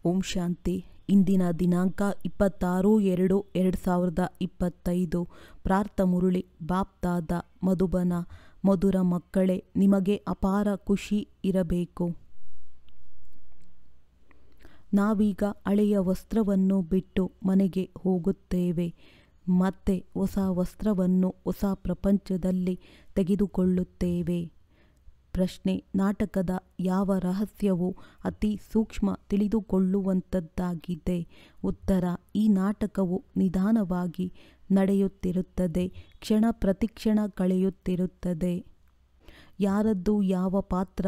ಓಂ ಶಾಂತಿ. ಇಂದಿನ ದಿನಾಂಕ 26/2/2025. ಪ್ರಾರ್ಥ ಮುರಳಿ ಬಾಪ್ದಾದ ಮಧುಬನ. ಮಧುರ ಮಕ್ಕಳೇ, ನಿಮಗೆ ಅಪಾರ ಖುಷಿ ಇರಬೇಕು. ನಾವೀಗ ಹಳೆಯ ವಸ್ತ್ರವನ್ನು ಬಿಟ್ಟು ಮನೆಗೆ ಹೋಗುತ್ತೇವೆ. ಮತ್ತೆ ಹೊಸ ವಸ್ತ್ರವನ್ನು ಹೊಸ ಪ್ರಪಂಚದಲ್ಲಿ ತೆಗೆದುಕೊಳ್ಳುತ್ತೇವೆ. ಪ್ರಶ್ನೆ: ನಾಟಕದ ಯಾವ ರಹಸ್ಯವು ಅತಿ ಸೂಕ್ಷ್ಮ ತಿಳಿದುಕೊಳ್ಳುವಂಥದ್ದಾಗಿದೆ? ಉತ್ತರ: ಈ ನಾಟಕವು ನಿಧಾನವಾಗಿ ನಡೆಯುತ್ತಿರುತ್ತದೆ, ಕ್ಷಣ ಪ್ರತಿಕ್ಷಣ ಕಳೆಯುತ್ತಿರುತ್ತದೆ. ಯಾರದ್ದು ಯಾವ ಪಾತ್ರ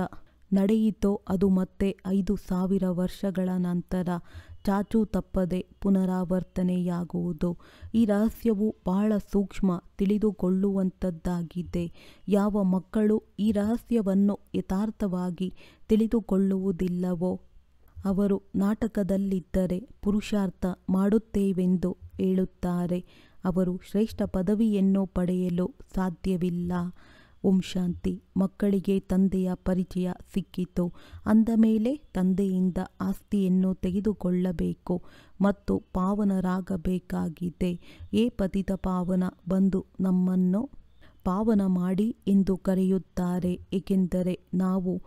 ನಡೆಯಿತೋ ಅದು ಮತ್ತೆ 5000 ವರ್ಷಗಳ ನಂತರ ಚಾಚೂ ತಪ್ಪದೆ ಪುನರಾವರ್ತನೆಯಾಗುವುದು. ಈ ರಹಸ್ಯವು ಬಹಳ ಸೂಕ್ಷ್ಮ ತಿಳಿದುಕೊಳ್ಳುವಂಥದ್ದಾಗಿದೆ. ಯಾವ ಮಕ್ಕಳು ಈ ರಹಸ್ಯವನ್ನು ಯಥಾರ್ಥವಾಗಿ ತಿಳಿದುಕೊಳ್ಳುವುದಿಲ್ಲವೋ ಅವರು ನಾಟಕದಲ್ಲಿದ್ದರೆ ಪುರುಷಾರ್ಥ ಮಾಡುತ್ತೇವೆಂದು ಹೇಳುತ್ತಾರೆ. ಅವರು ಶ್ರೇಷ್ಠ ಪದವಿಯನ್ನು ಪಡೆಯಲು ಸಾಧ್ಯವಿಲ್ಲ. ಓಂ ಶಾಂತಿ. ಮಕ್ಕಳಿಗೆ ತಂದೆಯ ಪರಿಚಯ ಸಿಕ್ಕಿತು. ಅಂದ ಮೇಲೆ ತಂದೆಯಿಂದ ಆಸ್ತಿಯನ್ನು ತೆಗೆದುಕೊಳ್ಳಬೇಕು ಮತ್ತು ಪಾವನರಾಗಬೇಕಾಗಿದೆ. ಏ ಪತಿತ ಪಾವನ ಬಂದು ನಮ್ಮನ್ನು ಪಾವನ ಮಾಡಿ ಎಂದು ಕರೆಯುತ್ತಾರೆ, ಏಕೆಂದರೆ ನಾವು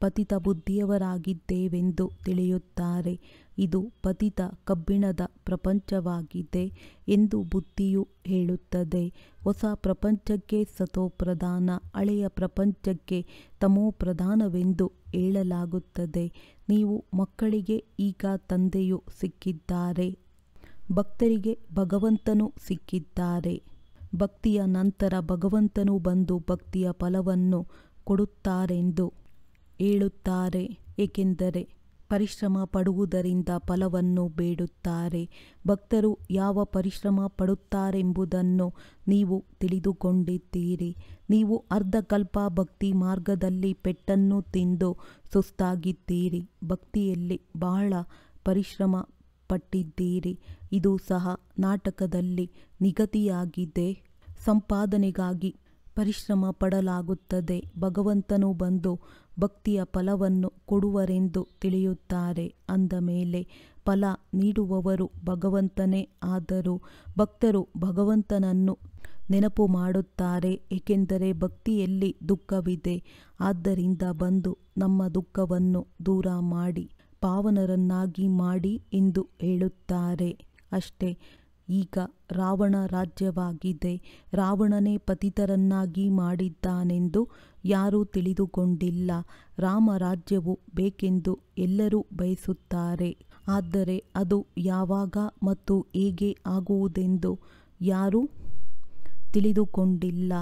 ಪತಿತ ಬುದ್ಧಿಯವರಾಗಿದ್ದೇವೆಂದು ತಿಳಿಯುತ್ತಾರೆ. ಇದು ಪತಿತ ಕಬ್ಬಿಣದ ಪ್ರಪಂಚವಾಗಿದೆ ಎಂದು ಬುದ್ಧಿಯು ಹೇಳುತ್ತದೆ. ಹೊಸ ಪ್ರಪಂಚಕ್ಕೆ ಸತೋಪ್ರಧಾನ, ಹಳೆಯ ಪ್ರಪಂಚಕ್ಕೆ ತಮೋಪ್ರಧಾನವೆಂದು ಹೇಳಲಾಗುತ್ತದೆ. ನೀವು ಮಕ್ಕಳಿಗೆ ಈಗ ತಂದೆಯು ಸಿಕ್ಕಿದ್ದಾರೆ, ಭಕ್ತರಿಗೆ ಭಗವಂತನು ಸಿಕ್ಕಿದ್ದಾರೆ. ಭಕ್ತಿಯ ನಂತರ ಭಗವಂತನು ಬಂದು ಭಕ್ತಿಯ ಫಲವನ್ನು ಕೊಡುತ್ತಾರೆಂದು ಹೇಳುತ್ತಾರೆ, ಏಕೆಂದರೆ ಪರಿಶ್ರಮ ಪಡುವುದರಿಂದ ಫಲವನ್ನು ಬೇಡುತ್ತಾರೆ. ಭಕ್ತರು ಯಾವ ಪರಿಶ್ರಮ ಪಡುತ್ತಾರೆಂಬುದನ್ನು ನೀವು ತಿಳಿದುಕೊಂಡಿದ್ದೀರಿ. ನೀವು ಅರ್ಧಕಲ್ಪ ಭಕ್ತಿ ಮಾರ್ಗದಲ್ಲಿ ಪೆಟ್ಟನ್ನು ತಿಂದು ಸುಸ್ತಾಗಿದ್ದೀರಿ. ಭಕ್ತಿಯಲ್ಲಿ ಬಹಳ ಪರಿಶ್ರಮ ಪಟ್ಟಿದ್ದೀರಿ. ಇದು ಸಹ ನಾಟಕದಲ್ಲಿ ನಿಗದಿಯಾಗಿದೆ. ಸಂಪಾದನೆಗಾಗಿ ಪರಿಶ್ರಮ ಪಡಲಾಗುತ್ತದೆ. ಭಗವಂತನು ಬಂದು ಭಕ್ತಿಯ ಫಲವನ್ನು ಕೊಡುವರೆಂದು ತಿಳಿಯುತ್ತಾರೆ. ಅಂದ ಮೇಲೆ ಫಲ ನೀಡುವವರು ಭಗವಂತನೇ ಆದರೂ ಭಕ್ತರು ಭಗವಂತನನ್ನು ನೆನಪು ಮಾಡುತ್ತಾರೆ, ಏಕೆಂದರೆ ಭಕ್ತಿಯಲ್ಲಿ ದುಃಖವಿದೆ. ಆದ್ದರಿಂದ ಬಂದು ನಮ್ಮ ದುಃಖವನ್ನು ದೂರ ಮಾಡಿ ಪಾವನರನ್ನಾಗಿ ಮಾಡಿ ಎಂದು ಹೇಳುತ್ತಾರೆ. ಅಷ್ಟೇ. ಈಗ ರಾವಣ ರಾಜ್ಯವಾಗಿದೆ. ರಾವಣನೇ ಪತಿತರನ್ನಾಗಿ ಮಾಡಿದ್ದಾನೆಂದು ಯಾರೂ ತಿಳಿದುಕೊಂಡಿಲ್ಲ. ರಾಮ ರಾಜ್ಯವು ಬೇಕೆಂದು ಎಲ್ಲರೂ ಬಯಸುತ್ತಾರೆ, ಆದರೆ ಅದು ಯಾವಾಗ ಮತ್ತು ಹೇಗೆ ಆಗುವುದೆಂದು ಯಾರೂ ತಿಳಿದುಕೊಂಡಿಲ್ಲ.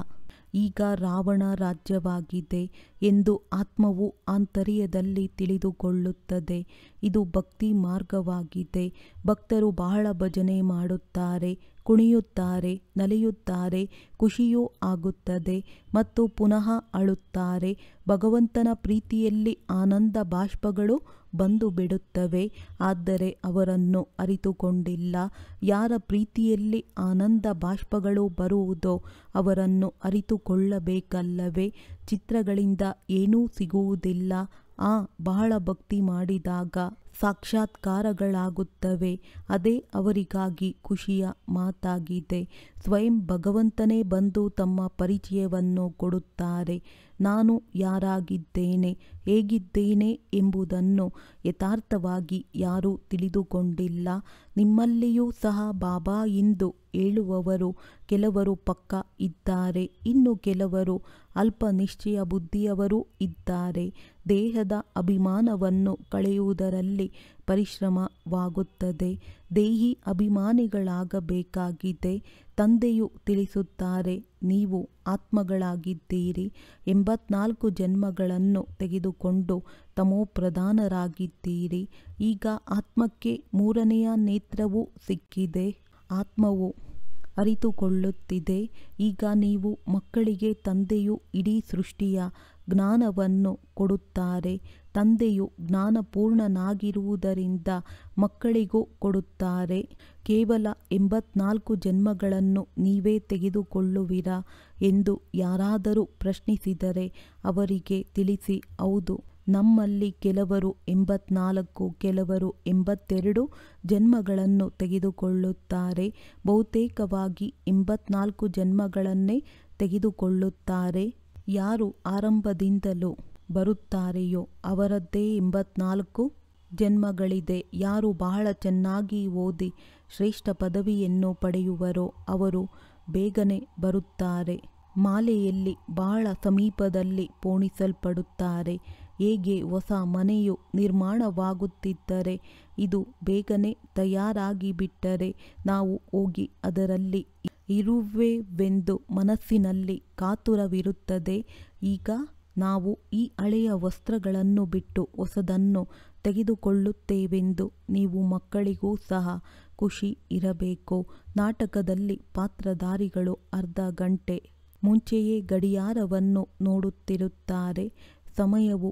ಈಗ ರಾವಣ ರಾಜ್ಯವಾಗಿದೆ ಎಂದು ಆತ್ಮವು ಆಂತರ್ಯದಲ್ಲಿ ತಿಳಿದುಕೊಳ್ಳುತ್ತದೆ. ಇದು ಭಕ್ತಿ ಮಾರ್ಗವಾಗಿದೆ. ಭಕ್ತರು ಬಹಳ ಭಜನೆ ಮಾಡುತ್ತಾರೆ, ಕುಣಿಯುತ್ತಾರೆ, ನಲಿಯುತ್ತಾರೆ, ಖುಷಿಯೂ ಆಗುತ್ತದೆ ಮತ್ತು ಪುನಃ ಅಳುತ್ತಾರೆ. ಭಗವಂತನ ಪ್ರೀತಿಯಲ್ಲಿ ಆನಂದ ಬಾಷ್ಪಗಳು ಬಂದು ಬಿಡುತ್ತವೆ, ಆದರೆ ಅವರನ್ನು ಅರಿತುಕೊಂಡಿಲ್ಲ. ಯಾರ ಪ್ರೀತಿಯಲ್ಲಿ ಆನಂದ ಬಾಷ್ಪಗಳು ಬರುವುದೋ ಅವರನ್ನು ಅರಿತುಕೊಳ್ಳಬೇಕಲ್ಲವೇ? ಚಿತ್ರಗಳಿಂದ ಏನೂ ಸಿಗುವುದಿಲ್ಲ. ಬಹಳ ಭಕ್ತಿ ಮಾಡಿದಾಗ ಸಾಕ್ಷಾತ್ಕಾರಗಳಾಗುತ್ತವೆ. ಅದೇ ಅವರಿಗಾಗಿ ಖುಷಿಯ ಮಾತಾಗಿದೆ. ಸ್ವಯಂ ಭಗವಂತನೇ ಬಂದು ತಮ್ಮ ಪರಿಚಯವನ್ನು ಕೊಡುತ್ತಾರೆ. ನಾನು ಯಾರಾಗಿದ್ದೇನೆ, ಹೇಗಿದ್ದೇನೆ ಎಂಬುದನ್ನು ಯಥಾರ್ಥವಾಗಿ ಯಾರೂ ತಿಳಿದುಕೊಂಡಿಲ್ಲ. ನಿಮ್ಮಲ್ಲಿಯೂ ಸಹ ಬಾಬಾ ಎಂದು ಹೇಳುವವರು ಕೆಲವರು ಪಕ್ಕ ಇದ್ದಾರೆ, ಇನ್ನು ಕೆಲವರು ಅಲ್ಪ ನಿಶ್ಚಯ ಬುದ್ಧಿಯವರೂ ಇದ್ದಾರೆ. ದೇಹದ ಅಭಿಮಾನವನ್ನು ಕಳೆಯುವುದರಲ್ಲಿ ಪರಿಶ್ರಮವಾಗುತ್ತದೆ. ದೇಹಿ ಅಭಿಮಾನಿಗಳಾಗಬೇಕಾಗಿದೆ. ತಂದೆಯು ತಿಳಿಸುತ್ತಾರೆ, ನೀವು ಆತ್ಮಗಳಾಗಿದ್ದೀರಿ. 84 ಜನ್ಮಗಳನ್ನು ತೆಗೆದುಕೊಂಡು ತಮೋಪ್ರಧಾನರಾಗಿದ್ದೀರಿ. ಈಗ ಆತ್ಮಕ್ಕೆ 3ನೆಯ ನೇತ್ರವೂ ಸಿಕ್ಕಿದೆ. ಆತ್ಮವು ಅರಿತುಕೊಳ್ಳುತ್ತಿದೆ. ಈಗ ನೀವು ಮಕ್ಕಳಿಗೆ ತಂದೆಯು ಇಡೀ ಸೃಷ್ಟಿಯ ಜ್ಞಾನವನ್ನು ಕೊಡುತ್ತಾರೆ. ತಂದೆಯು ಜ್ಞಾನಪೂರ್ಣನಾಗಿರುವುದರಿಂದ ಮಕ್ಕಳಿಗೂ ಕೊಡುತ್ತಾರೆ. ಕೇವಲ 84 ಜನ್ಮಗಳನ್ನು ನೀವೇ ತೆಗೆದುಕೊಳ್ಳುವಿರಾ ಎಂದು ಯಾರಾದರೂ ಪ್ರಶ್ನಿಸಿದರೆ ಅವರಿಗೆ ತಿಳಿಸಿ, ಹೌದು, ನಮ್ಮಲ್ಲಿ ಕೆಲವರು 84, ಕೆಲವರು 82 ಜನ್ಮಗಳನ್ನು ತೆಗೆದುಕೊಳ್ಳುತ್ತಾರೆ. ಬಹುತೇಕವಾಗಿ 84 ಜನ್ಮಗಳನ್ನೇ ತೆಗೆದುಕೊಳ್ಳುತ್ತಾರೆ. ಯಾರು ಆರಂಭದಿಂದಲೂ ಬರುತ್ತಾರೆಯೋ ಅವರದ್ದೇ 84 ಜನ್ಮಗಳಿದೆ. ಯಾರು ಬಹಳ ಚೆನ್ನಾಗಿ ಓದಿ ಶ್ರೇಷ್ಠ ಪದವಿಯನ್ನು ಪಡೆಯುವರೋ ಅವರು ಬೇಗನೆ ಬರುತ್ತಾರೆ. ಮಾಲೆಯಲ್ಲಿ ಬಹಳ ಸಮೀಪದಲ್ಲಿ ಪೋಣಿಸಲ್ಪಡುತ್ತಾರೆ. ಹೇಗೆ ಹೊಸ ಮನೆಯು ನಿರ್ಮಾಣವಾಗುತ್ತಿದ್ದರೆ ಇದು ಬೇಗನೆ ತಯಾರಾಗಿ ಬಿಟ್ಟರೆ ನಾವು ಹೋಗಿ ಅದರಲ್ಲಿ ಇರುವೆವೆಂದು ಮನಸ್ಸಿನಲ್ಲಿ ಕಾತುರವಿರುತ್ತದೆ. ಈಗ ನಾವು ಈ ಹಳೆಯ ವಸ್ತ್ರಗಳನ್ನು ಬಿಟ್ಟು ಹೊಸದನ್ನು ತೆಗೆದುಕೊಳ್ಳುತ್ತೇವೆಂದು ನೀವು ಮಕ್ಕಳಿಗೂ ಸಹ ಖುಷಿ ಇರಬೇಕು. ನಾಟಕದಲ್ಲಿ ಪಾತ್ರಧಾರಿಗಳು ಅರ್ಧ ಗಂಟೆ ಮುಂಚೆಯೇ ಗಡಿಯಾರವನ್ನು ನೋಡುತ್ತಿರುತ್ತಾರೆ. ಸಮಯವು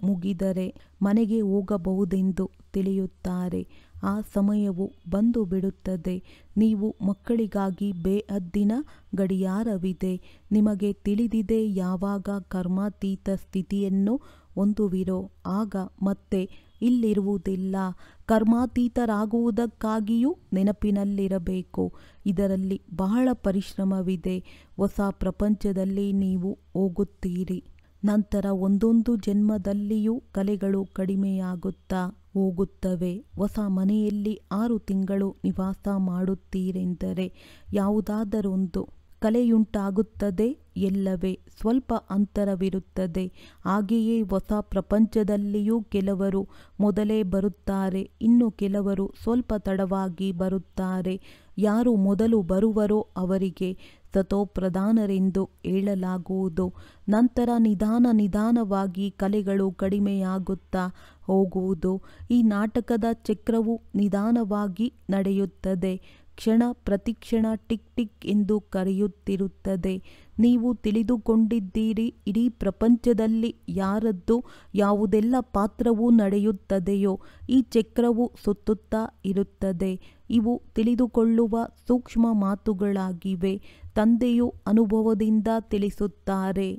ಮುಗಿದರೆ ಮನೆಗೆ ಹೋಗಬಹುದೆಂದು ತಿಳಿಯುತ್ತಾರೆ. ಆ ಸಮಯವು ಬಂದು ಬಿಡುತ್ತದೆ. ನೀವು ಮಕ್ಕಳಿಗಾಗಿ ಬೇಹದ್ದಿನ ಗಡಿಯಾರವಿದೆ. ನಿಮಗೆ ತಿಳಿದಿದೆ, ಯಾವಾಗ ಕರ್ಮಾತೀತ ಸ್ಥಿತಿಯನ್ನು ಹೊಂದುವಿರೋ ಆಗ ಮತ್ತೆ ಇಲ್ಲಿರುವುದಿಲ್ಲ. ಕರ್ಮಾತೀತರಾಗುವುದಕ್ಕಾಗಿಯೂ ನೆನಪಿನಲ್ಲಿರಬೇಕು. ಇದರಲ್ಲಿ ಬಹಳ ಪರಿಶ್ರಮವಿದೆ. ಹೊಸ ಪ್ರಪಂಚದಲ್ಲಿ ನೀವು ಹೋಗುತ್ತೀರಿ. ನಂತರ ಒಂದೊಂದು ಜನ್ಮದಲ್ಲಿಯೂ ಕಲೆಗಳು ಕಡಿಮೆಯಾಗುತ್ತಾ ಹೋಗುತ್ತವೆ. ಹೊಸ ಮನೆಯಲ್ಲಿ 6 ತಿಂಗಳು ನಿವಾಸ ಮಾಡುತ್ತೀರೆಂದರೆ ಯಾವುದಾದರೊಂದು ಕಲೆಯುಂಟಾಗುತ್ತದೆ. ಎಲ್ಲವೇ ಸ್ವಲ್ಪ ಅಂತರವಿರುತ್ತದೆ. ಹಾಗೆಯೇ ಹೊಸ ಪ್ರಪಂಚದಲ್ಲಿಯೂ ಕೆಲವರು ಮೊದಲೇ ಬರುತ್ತಾರೆ, ಇನ್ನು ಕೆಲವರು ಸ್ವಲ್ಪ ತಡವಾಗಿ ಬರುತ್ತಾರೆ. ಯಾರು ಮೊದಲು ಬರುವರೋ ಅವರಿಗೆ ಸತೋಪ್ರಧಾನರೆಂದು ಹೇಳಲಾಗುವುದು. ನಂತರ ನಿಧಾನವಾಗಿ ಕಲೆಗಳು ಕಡಿಮೆಯಾಗುತ್ತಾ ಹೋಗುವುದು. ಈ ನಾಟಕದ ಚಕ್ರವು ನಿಧಾನವಾಗಿ ನಡೆಯುತ್ತದೆ. ಕ್ಷಣ ಪ್ರತಿಕ್ಷಣ ಟಿಕ್ ಟಿಕ್ ಎಂದು ಕರೆಯುತ್ತಿರುತ್ತದೆ. ನೀವು ತಿಳಿದುಕೊಂಡಿದ್ದೀರಿ, ಇಡೀ ಪ್ರಪಂಚದಲ್ಲಿ ಯಾರದ್ದು ಯಾವುದೆಲ್ಲ ಪಾತ್ರವು ನಡೆಯುತ್ತದೆಯೋ ಈ ಚಕ್ರವು ಸುತ್ತುತ್ತಾ ಇರುತ್ತದೆ. ಇವು ತಿಳಿದುಕೊಳ್ಳುವ ಸೂಕ್ಷ್ಮ ಮಾತುಗಳಾಗಿವೆ. ತಂದೆಯು ಅನುಭವದಿಂದ ತಿಳಿಸುತ್ತಾರೆ.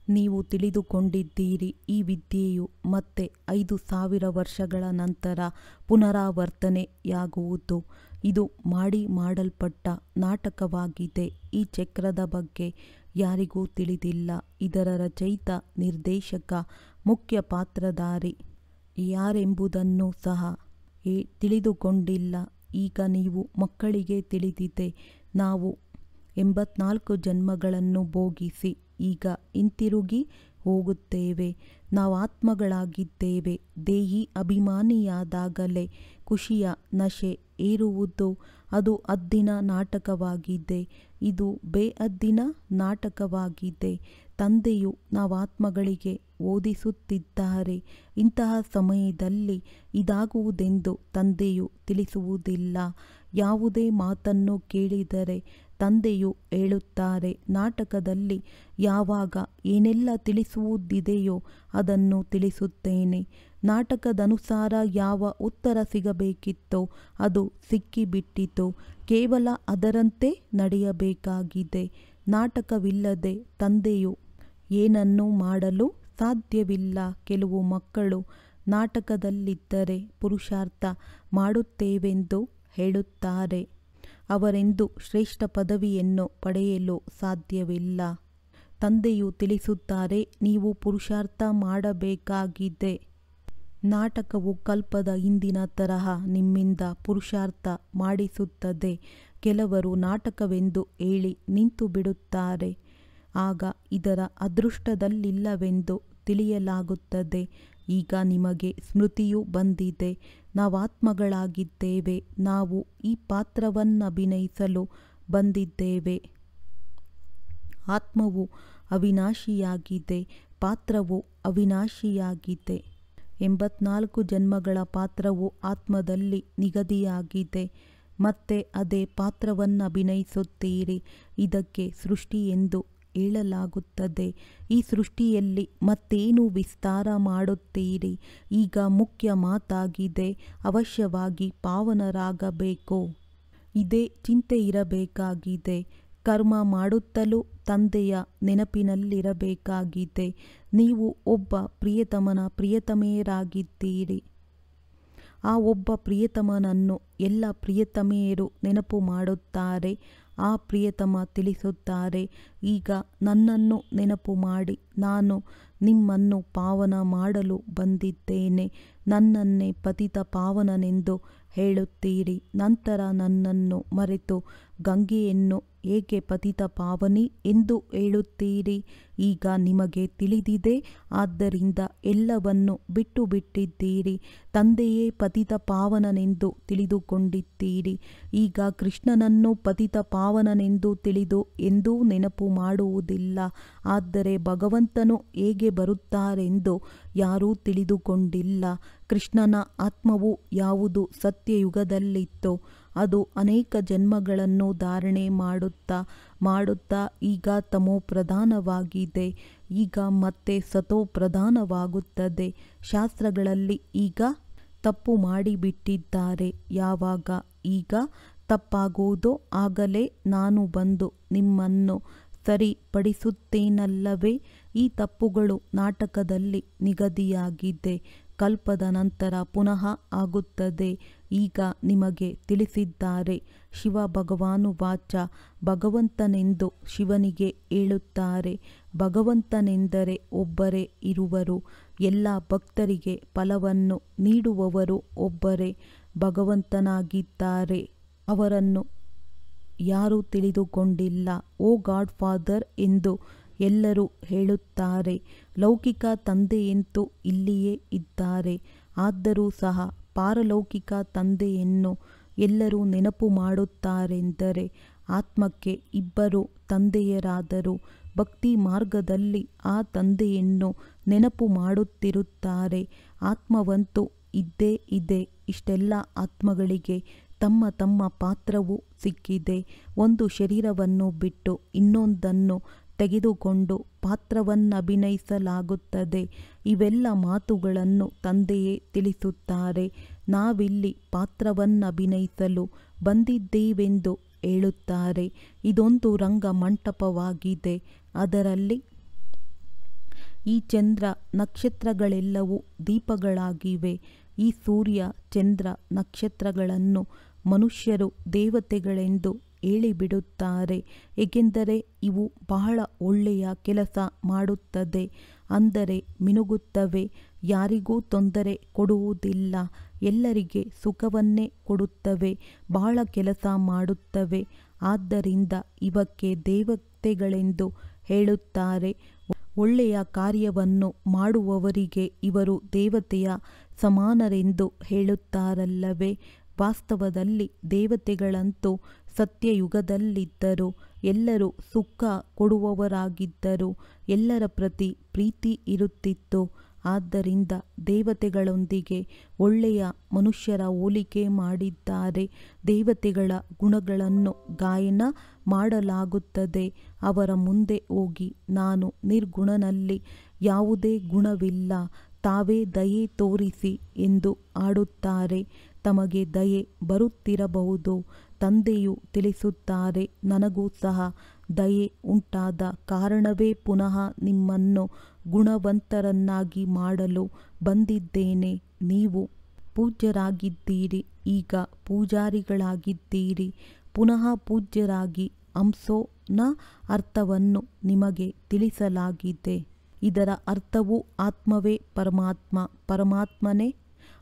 ನೀವು ತಿಳಿದುಕೊಂಡಿದ್ದೀರಿ, ಈ ವಿದ್ಯೆಯು ಮತ್ತೆ 5000 ವರ್ಷಗಳ ನಂತರ ಪುನರಾವರ್ತನೆಯಾಗುವುದು. ಇದು ಮಾಡಲ್ಪಟ್ಟ ನಾಟಕವಾಗಿದೆ. ಈ ಚಕ್ರದ ಬಗ್ಗೆ ಯಾರಿಗೂ ತಿಳಿದಿಲ್ಲ. ಇದರ ರಚಯಿತ, ನಿರ್ದೇಶಕ, ಮುಖ್ಯ ಪಾತ್ರಧಾರಿ ಯಾರೆಂಬುದನ್ನು ಸಹ ತಿಳಿದುಕೊಂಡಿಲ್ಲ. ಈಗ ನೀವು ಮಕ್ಕಳಿಗೆ ತಿಳಿದಿದೆ. ನಾವು 84 ಜನ್ಮಗಳನ್ನು ಭೋಗಿಸಿ ಈಗ ಹಿಂತಿರುಗಿ ಹೋಗುತ್ತೇವೆ. ನಾವು ಆತ್ಮಗಳಾಗಿದ್ದೇವೆ. ದೇಹಿ ಅಭಿಮಾನಿಯಾದಾಗಲೇ ಖುಷಿಯ ನಶೆ ಏರುವುದು. ಅದು ಹದ್ದಿನ ನಾಟಕವಾಗಿದೆ. ಇದು ಬೇಹದ್ದಿನ ನಾಟಕವಾಗಿದೆ. ತಂದೆಯು ನಾವಾತ್ಮಗಳಿಗೆ ಓದಿಸುತ್ತಿದ್ದಾರೆ. ಇಂತಹ ಸಮಯದಲ್ಲಿ ಇದಾಗುವುದೆಂದು ತಂದೆಯು ತಿಳಿಸುವುದಿಲ್ಲ. ಯಾವುದೇ ಮಾತನ್ನು ಕೇಳಿದರೆ ತಂದೆಯು ಹೇಳುತ್ತಾರೆ, ನಾಟಕದಲ್ಲಿ ಯಾವಾಗ ಏನೆಲ್ಲ ತಿಳಿಸುವುದಿದೆಯೋ ಅದನ್ನು ತಿಳಿಸುತ್ತೇನೆ. ನಾಟಕದನುಸಾರ ಯಾವ ಉತ್ತರ ಸಿಗಬೇಕಿತ್ತೋ ಅದು ಸಿಕ್ಕಿಬಿಟ್ಟಿತು. ಕೇವಲ ಅದರಂತೆ ನಡೆಯಬೇಕಾಗಿದೆ. ನಾಟಕವಿಲ್ಲದೆ ತಂದೆಯು ಏನನ್ನೂ ಮಾಡಲು ಸಾಧ್ಯವಿಲ್ಲ. ಕೆಲವು ಮಕ್ಕಳು ನಾಟಕದಲ್ಲಿದ್ದರೆ ಪುರುಷಾರ್ಥ ಮಾಡುತ್ತೇವೆಂದು ಹೇಳುತ್ತಾರೆ. ಅವರೆಂದೂ ಶ್ರೇಷ್ಠ ಪದವಿಯನ್ನು ಪಡೆಯಲು ಸಾಧ್ಯವಿಲ್ಲ. ತಂದೆಯು ತಿಳಿಸುತ್ತಾರೆ, ನೀವು ಪುರುಷಾರ್ಥ ಮಾಡಬೇಕಾಗಿದೆ. ನಾಟಕವು ಕಲ್ಪದ ಹಿಂದಿನ ತರಹ ನಿಮ್ಮಿಂದ ಪುರುಷಾರ್ಥ ಮಾಡಿಸುತ್ತದೆ. ಕೆಲವರು ನಾಟಕವೆಂದು ಹೇಳಿ ನಿಂತು ಬಿಡುತ್ತಾರೆ. ಆಗ ಇದರ ಅದೃಷ್ಟದಲ್ಲಿಲ್ಲವೆಂದು ತಿಳಿಯಲಾಗುತ್ತದೆ. ಈಗ ನಿಮಗೆ ಸ್ಮೃತಿಯು ಬಂದಿದೆ. ನಾವಾತ್ಮಗಳಾಗಿದ್ದೇವೆ. ನಾವು ಈ ಪಾತ್ರವನ್ನಭಿನಯಿಸಲು ಬಂದಿದ್ದೇವೆ. ಆತ್ಮವು ಅವಿನಾಶಿಯಾಗಿದೆ, ಪಾತ್ರವು ಅವಿನಾಶಿಯಾಗಿದೆ. 84 ಜನ್ಮಗಳ ಪಾತ್ರವು ಆತ್ಮದಲ್ಲಿ ನಿಗದಿಯಾಗಿದೆ. ಮತ್ತೆ ಅದೇ ಪಾತ್ರವನ್ನಭಿನಯಿಸುತ್ತೀರಿ. ಇದಕ್ಕೆ ಸೃಷ್ಟಿ ಎಂದು ಹೇಳಲಾಗುತ್ತದೆ. ಈ ಸೃಷ್ಟಿಯಲ್ಲಿ ಮತ್ತೇನು ವಿಸ್ತಾರ ಮಾಡುತ್ತೀರಿ? ಈಗ ಮುಖ್ಯ ಮಾತಾಗಿದೆ, ಅವಶ್ಯವಾಗಿ ಪಾವನರಾಗಬೇಕು. ಇದೇ ಚಿಂತೆ ಇರಬೇಕಾಗಿದೆ. ಕರ್ಮ ಮಾಡುತ್ತಲೂ ತಂದೆಯ ನೆನಪಿನಲ್ಲಿರಬೇಕಾಗಿದೆ. ನೀವು ಒಬ್ಬ ಪ್ರಿಯತಮನ ಪ್ರಿಯತಮೆಯರಾಗಿದ್ದೀರಿ. ಆ ಒಬ್ಬ ಪ್ರಿಯತಮನನ್ನು ಎಲ್ಲ ಪ್ರಿಯತಮೆಯರು ನೆನಪು ಮಾಡುತ್ತಾರೆ. ಆ ಪ್ರಿಯತಮ ತಿಳಿಸುತ್ತಾರೆ, ಈಗ ನನ್ನನ್ನು ನೆನಪು ಮಾಡಿ, ನಾನು ನಿಮ್ಮನ್ನು ಪಾವನ ಮಾಡಲು ಬಂದಿದ್ದೇನೆ. ನನ್ನನ್ನೇ ಪತಿತ ಪಾವನನೆಂದು ಹೇಳುತ್ತೀರಿ. ನಂತರ ನನ್ನನ್ನು ಮರೆತು ಗಂಗೆಯನ್ನು ಏಕೆ ಪತಿತ ಪಾವನಿ ಎಂದು ಹೇಳುತ್ತೀರಿ? ಈಗ ನಿಮಗೆ ತಿಳಿದಿದೆ, ಆದ್ದರಿಂದ ಎಲ್ಲವನ್ನು ಬಿಟ್ಟು ಬಿಟ್ಟಿದ್ದೀರಿ. ತಂದೆಯೇ ಪತಿತ ಪಾವನನೆಂದು ತಿಳಿದುಕೊಂಡಿದ್ದೀರಿ. ಈಗ ಕೃಷ್ಣನನ್ನು ಪತಿತ ಪಾವನನೆಂದು ತಿಳಿದು ಎಂದೂ ನೆನಪು ಮಾಡುವುದಿಲ್ಲ. ಆದರೆ ಭಗವಂತನು ಹೇಗೆ ಬರುತ್ತಾರೆಂದು ಯಾರೂ ತಿಳಿದುಕೊಂಡಿಲ್ಲ. ಕೃಷ್ಣನ ಆತ್ಮವು ಯಾವುದು ಸತ್ಯಯುಗದಲ್ಲಿತ್ತೋ ಅದು ಅನೇಕ ಜನ್ಮಗಳನ್ನು ಧಾರಣೆ ಮಾಡುತ್ತಾ ಈಗ ತಮೋ ಪ್ರಧಾನವಾಗಿದೆ. ಈಗ ಮತ್ತೆ ಸತೋ ಪ್ರಧಾನವಾಗುತ್ತದೆ. ಶಾಸ್ತ್ರಗಳಲ್ಲಿ ಈಗ ತಪ್ಪು ಮಾಡಿಬಿಟ್ಟಿದ್ದಾರೆ. ಯಾವಾಗ ಈಗ ತಪ್ಪಾಗುವುದೋ ಆಗಲೇ ನಾನು ಬಂದು ನಿಮ್ಮನ್ನು ಸರಿಪಡಿಸುತ್ತೇನಲ್ಲವೇ? ಈ ತಪ್ಪುಗಳು ನಾಟಕದಲ್ಲಿ ನಿಗದಿಯಾಗಿದೆ. ಕಲ್ಪದ ನಂತರ ಪುನಃ ಆಗುತ್ತದೆ. ಈಗ ನಿಮಗೆ ತಿಳಿಸಿದ್ದಾರೆ. ಶಿವ ಭಗವಾನುವಾಚ, ಭಗವಂತನೆಂದು ಶಿವನಿಗೆ ಹೇಳುತ್ತಾರೆ. ಭಗವಂತನೆಂದರೆ ಒಬ್ಬರೇ ಇರುವರು. ಎಲ್ಲ ಭಕ್ತರಿಗೆ ಫಲವನ್ನು ನೀಡುವವರು ಒಬ್ಬರೇ ಭಗವಂತನಾಗಿದ್ದಾರೆ. ಅವರನ್ನು ಯಾರೂ ತಿಳಿದುಕೊಂಡಿಲ್ಲ. ಓ ಗಾಡ್ ಫಾದರ್ ಎಂದು ಎಲ್ಲರೂ ಹೇಳುತ್ತಾರೆ. ಲೌಕಿಕ ತಂದೆಯಂತೂ ಇಲ್ಲಿಯೇ ಇದ್ದಾರೆ. ಆದರೂ ಸಹ ಪಾರಲೌಕಿಕ ತಂದೆಯನ್ನು ಎಲ್ಲರೂ ನೆನಪು ಮಾಡುತ್ತಾರೆಂದರೆ ಆತ್ಮಕ್ಕೆ ಇಬ್ಬರು ತಂದೆಯರಾದರೂ ಭಕ್ತಿ ಮಾರ್ಗದಲ್ಲಿ ಆ ತಂದೆಯನ್ನು ನೆನಪು ಮಾಡುತ್ತಿರುತ್ತಾರೆ. ಆತ್ಮವಂತೂ ಇದ್ದೇ ಇದೆ. ಇಷ್ಟೆಲ್ಲ ಆತ್ಮಗಳಿಗೆ ತಮ್ಮ ತಮ್ಮ ಪಾತ್ರವೂ ಸಿಕ್ಕಿದೆ. ಒಂದು ಶರೀರವನ್ನು ಬಿಟ್ಟು ಇನ್ನೊಂದನ್ನು ತೆಗೆದುಕೊಂಡು ಪಾತ್ರವನ್ನಭಿನಯಿಸಲಾಗುತ್ತದೆ. ಇವೆಲ್ಲ ಮಾತುಗಳನ್ನು ತಂದೆಯೇ ತಿಳಿಸುತ್ತಾರೆ. ನಾವಿಲ್ಲಿ ಪಾತ್ರವನ್ನಭಿನಯಿಸಲು ಬಂದಿದ್ದೇವೆಂದು ಹೇಳುತ್ತಾರೆ. ಇದೊಂದು ರಂಗ ಮಂಟಪವಾಗಿದೆ. ಅದರಲ್ಲಿ ಈ ಚಂದ್ರ ನಕ್ಷತ್ರಗಳೆಲ್ಲವೂ ದೀಪಗಳಾಗಿವೆ. ಈ ಸೂರ್ಯ ಚಂದ್ರ ನಕ್ಷತ್ರಗಳನ್ನು ಮನುಷ್ಯರು ದೇವತೆಗಳೆಂದು ಹೇಳಿಬಿಡುತ್ತಾರೆ. ಏಕೆಂದರೆ ಇವು ಬಹಳ ಒಳ್ಳೆಯ ಕೆಲಸ ಮಾಡುತ್ತದೆ. ಅಂದರೆ ಮಿನುಗುತ್ತವೆ, ಯಾರಿಗೂ ತೊಂದರೆ ಕೊಡುವುದಿಲ್ಲ, ಎಲ್ಲರಿಗೆ ಸುಖವನ್ನೇ ಕೊಡುತ್ತವೆ, ಬಹಳ ಕೆಲಸ ಮಾಡುತ್ತವೆ. ಆದ್ದರಿಂದ ಇವಕ್ಕೆ ದೇವತೆಗಳೆಂದು ಹೇಳುತ್ತಾರೆ. ಒಳ್ಳೆಯ ಕಾರ್ಯವನ್ನು ಮಾಡುವವರಿಗೆ ಇವರು ದೇವತೆಯ ಸಮಾನರೆಂದು ಹೇಳುತ್ತಾರಲ್ಲವೇ? ವಾಸ್ತವದಲ್ಲಿ ದೇವತೆಗಳಂತೂ ಸತ್ಯಯುಗದಲ್ಲಿದ್ದರು. ಎಲ್ಲರೂ ಸುಖ ಕೊಡುವವರಾಗಿದ್ದರು. ಎಲ್ಲರ ಪ್ರತಿ ಪ್ರೀತಿ ಇರುತ್ತಿತ್ತು. ಆದ್ದರಿಂದ ದೇವತೆಗಳೊಂದಿಗೆ ಒಳ್ಳೆಯ ಮನುಷ್ಯರ ಹೋಲಿಕೆ ಮಾಡಿದ್ದಾರೆ. ದೇವತೆಗಳ ಗುಣಗಳನ್ನು ಗಾಯನ ಮಾಡಲಾಗುತ್ತದೆ. ಅವರ ಮುಂದೆ ಹೋಗಿ, ನಾನು ನಿರ್ಗುಣನಲ್ಲಿ ಯಾವುದೇ ಗುಣವಿಲ್ಲ, ತಾವೇ ದಯೆ ತೋರಿಸಿ ಎಂದು ಆಡುತ್ತಾರೆ. ತಮಗೆ ದಯೆ ಬರುತ್ತಿರಬಹುದು. ತಂದೆಯು ತಿಳಿಸುತ್ತಾರೆ, ನನಗೂ ಸಹ ದಯೆ ಉಂಟಾದ ಕಾರಣವೇ ಪುನಃ ನಿಮ್ಮನ್ನು ಗುಣವಂತರನ್ನಾಗಿ ಮಾಡಲು ಬಂದಿದ್ದೇನೆ. ನೀವು ಪೂಜ್ಯರಾಗಿದ್ದೀರಿ, ಈಗ ಪೂಜಾರಿಗಳಾಗಿದ್ದೀರಿ. ಪುನಃ ಪೂಜ್ಯರಾಗಿ ಹಂಸೋ ನ ಅರ್ಥವನ್ನು ನಿಮಗೆ ತಿಳಿಸಲಾಗಿದೆ. ಇದರ ಅರ್ಥವು ಆತ್ಮವೇ ಪರಮಾತ್ಮ, ಪರಮಾತ್ಮನೇ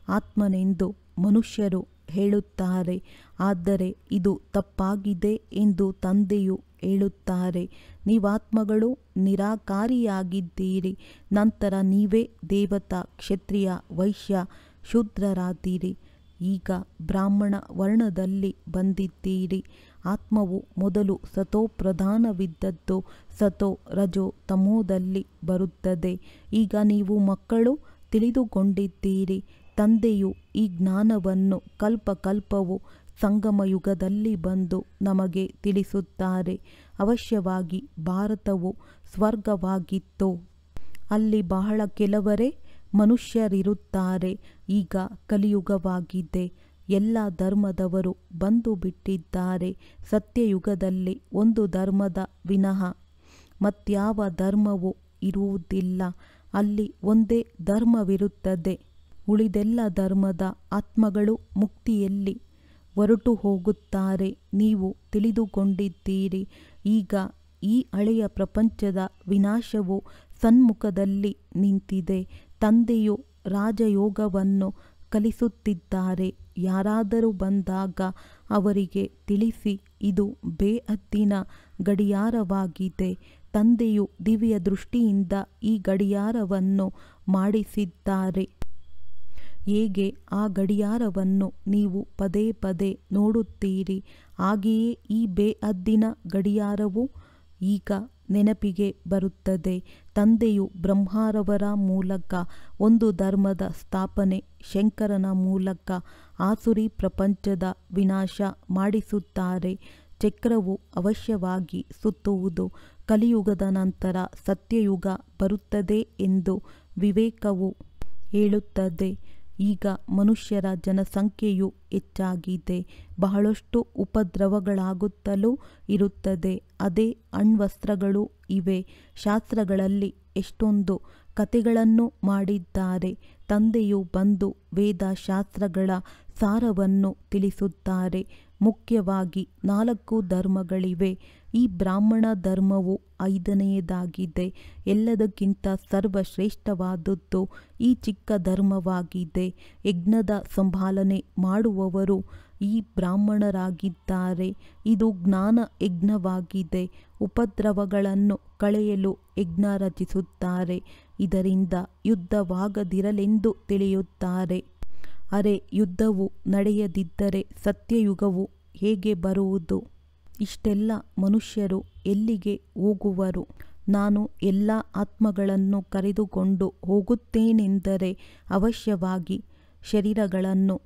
ಆತ್ಮನೆಂದು ಮನುಷ್ಯರು ಹೇಳುತ್ತಾರೆ. ಆದರೆ ಇದು ತಪ್ಪಾಗಿದೆ ಎಂದು ತಂದೆಯು ಹೇಳುತ್ತಾರೆ. ನೀವಾತ್ಮಗಳು ನಿರಾಕಾರಿಯಾಗಿದ್ದೀರಿ. ನಂತರ ನೀವೇ ದೇವತಾ, ಕ್ಷತ್ರಿಯ, ವೈಶ್ಯ, ಶೂದ್ರರಾದಿರಿ. ಈಗ ಬ್ರಾಹ್ಮಣ ವರ್ಣದಲ್ಲಿ ಬಂದಿದ್ದೀರಿ. ಆತ್ಮವು ಮೊದಲು ಸತೋ ಪ್ರಧಾನವಿದ್ದದ್ದು ಸತೋ ರಜೋ ತಮೋದಲ್ಲಿ ಬರುತ್ತದೆ. ಈಗ ನೀವು ಮಕ್ಕಳು ತಿಳಿದುಕೊಂಡಿದ್ದೀರಿ. ತಂದೆಯು ಈ ಜ್ಞಾನವನ್ನು ಕಲ್ಪಕಲ್ಪವು ಸಂಗಮಯುಗದಲ್ಲಿ ಬಂದು ನಮಗೆ ತಿಳಿಸುತ್ತಾರೆ. ಅವಶ್ಯವಾಗಿ ಭಾರತವು ಸ್ವರ್ಗವಾಗಿತ್ತು. ಅಲ್ಲಿ ಬಹಳ ಕೆಲವರೇ ಮನುಷ್ಯರಿರುತ್ತಾರೆ. ಈಗ ಕಲಿಯುಗವಾಗಿದೆ. ಎಲ್ಲ ಧರ್ಮದವರು ಬಂದು ಬಿಟ್ಟಿದ್ದಾರೆ. ಸತ್ಯಯುಗದಲ್ಲಿ ಒಂದು ಧರ್ಮದ ವಿನಃ ಮತ್ಯಾವ ಧರ್ಮವೂ ಇರುವುದಿಲ್ಲ. ಅಲ್ಲಿ ಒಂದೇ ಧರ್ಮವಿರುತ್ತದೆ. ಉಳಿದೆಲ್ಲ ಧರ್ಮದ ಆತ್ಮಗಳು ಮುಕ್ತಿಯಲ್ಲಿ ಹೊರಟು ಹೋಗುತ್ತಾರೆ. ನೀವು ತಿಳಿದುಕೊಂಡಿದ್ದೀರಿ. ಈಗ ಈ ಹಳೆಯ ಪ್ರಪಂಚದ ವಿನಾಶವು ಸನ್ಮುಖದಲ್ಲಿ ನಿಂತಿದೆ. ತಂದೆಯು ರಾಜಯೋಗವನ್ನು ಕಲಿಸುತ್ತಿದ್ದಾರೆ. ಯಾರಾದರೂ ಬಂದಾಗ ಅವರಿಗೆ ತಿಳಿಸಿ, ಇದು ಬೇಹದ್ದಿನ ಗಡಿಯಾರವಾಗಿದೆ. ತಂದೆಯು ದಿವ್ಯ ದೃಷ್ಟಿಯಿಂದ ಈ ಗಡಿಯಾರವನ್ನು ಮಾಡಿಸಿದ್ದಾರೆ. ಹೇಗೆ ಆ ಗಡಿಯಾರವನ್ನು ನೀವು ಪದೇ ಪದೇ ನೋಡುತ್ತೀರಿ, ಹಾಗೆಯೇ ಈ ಬೇಹದ್ದಿನ ಗಡಿಯಾರವು ಈಗ ನೆನಪಿಗೆ ಬರುತ್ತದೆ. ತಂದೆಯು ಬ್ರಹ್ಮರವರ ಮೂಲಕ ಒಂದು ಧರ್ಮದ ಸ್ಥಾಪನೆ, ಶಂಕರನ ಮೂಲಕ ಆಸುರಿ ಪ್ರಪಂಚದ ವಿನಾಶ ಮಾಡಿಸುತ್ತಾರೆ. ಚಕ್ರವು ಅವಶ್ಯವಾಗಿ ಸುತ್ತುವುದು. ಕಲಿಯುಗದ ನಂತರ ಸತ್ಯಯುಗ ಬರುತ್ತದೆ ಎಂದು ವಿವೇಕವು ಹೇಳುತ್ತದೆ. ಈಗ ಮನುಷ್ಯರ ಜನಸಂಖ್ಯೆಯು ಹೆಚ್ಚಾಗಿದೆ. ಬಹಳಷ್ಟು ಉಪದ್ರವಗಳಾಗುತ್ತಲೂ ಇರುತ್ತದೆ. ಅದೇ ಅಣ್ವಸ್ತ್ರಗಳು ಇವೆ. ಶಾಸ್ತ್ರಗಳಲ್ಲಿ ಎಷ್ಟೊಂದು ಕಥೆಗಳನ್ನು ಮಾಡಿದ್ದಾರೆ. ತಂದೆಯು ಬಂದು ವೇದಶಾಸ್ತ್ರಗಳ ಸಾರವನ್ನು ತಿಳಿಸುತ್ತಾರೆ. ಮುಖ್ಯವಾಗಿ 4 ಧರ್ಮಗಳಿವೆ. ಈ ಬ್ರಾಹ್ಮಣ ಧರ್ಮವು 5ನೆಯದಾಗಿದೆ. ಎಲ್ಲದಕ್ಕಿಂತ ಸರ್ವಶ್ರೇಷ್ಠವಾದದ್ದು ಈ ಚಿಕ್ಕ ಧರ್ಮವಾಗಿದೆ. ಯಜ್ಞದ ಸಂಭಾಲನೆ ಮಾಡುವವರು ಈ ಬ್ರಾಹ್ಮಣರಾಗಿದ್ದಾರೆ. ಇದು ಜ್ಞಾನ ಯಜ್ಞವಾಗಿದೆ. ಉಪದ್ರವಗಳನ್ನು ಕಳೆಯಲು ಯಜ್ಞ ರಚಿಸುತ್ತಾರೆ. ಇದರಿಂದ ಯುದ್ಧವಾಗದಿರಲೆಂದು ತಿಳಿಯುತ್ತಾರೆ. ಅರೆ, ಯುದ್ಧವು ನಡೆಯದಿದ್ದರೆ ಸತ್ಯಯುಗವು ಹೇಗೆ ಬರುವುದು? ಇಷ್ಟೆಲ್ಲ ಮನುಷ್ಯರು ಎಲ್ಲಿಗೆ ಹೋಗುವರು? ನಾನು ಎಲ್ಲ ಆತ್ಮಗಳನ್ನು ಕರೆದುಕೊಂಡು ಹೋಗುತ್ತೇನೆಂದರೆ ಅವಶ್ಯವಾಗಿ ಶರೀರಗಳನ್ನು